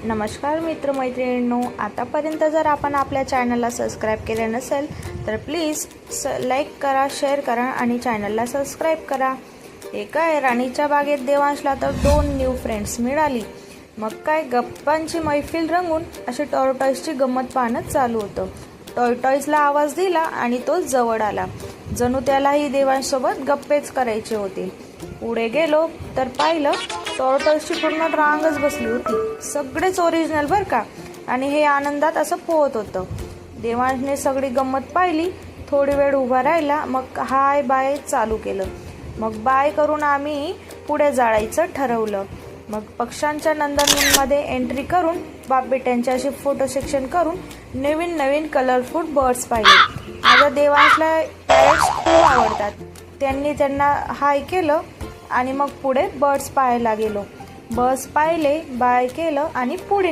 नमस्कार मित्रमैत्रिणींनो, आतापर्यंत जर आपण आपल्या चॅनलला सबस्क्राईब केले नसेल तर प्लीज लाईक करा, शेअर करा आणि चॅनलला सबस्क्राईब करा. एका राणीच्या बागेत देवांशला तर 2 न्यू फ्रेंड्स मिळाली. मग काय गप्पांची मैफिल रंगून अशी टॉर्टॉइसची गंमत पाहणं चालू होतं. टॉर्टॉइसला आवाज दिला आणि तो जवळ आला. जणू त्यालाही देवांशसोबत गप्पेच करायचे होते. पुढे गेलो तर पाहिलं टॉर्टॉइसची पूर्ण रांगच बसली होती. सगळेच ओरिजिनल बरं का. आणि हे आनंदात असं पोहत होतं. देवांशने सगळी गंमत पाहिली. थोडी वेळ उभा राहिला. मग हाय बाय चालू केलं. मग बाय करून आम्ही पुढे जायचं ठरवलं. मग पक्ष्यांच्या नंदनवनमध्ये एंट्री करून बाप बेट्यांची अशी फोटो सेक्शन करून नवीन नवीन कलरफुल बर्ड्स पाहिले. माझ्या देवांशला पॅरेट्स खूप आवडतात. त्यांना हाय केलं आणि मग पुढे बर्ड्स पाहायला गेलो. बर्ड्स पाहिले, बाय केलं आणि पुढे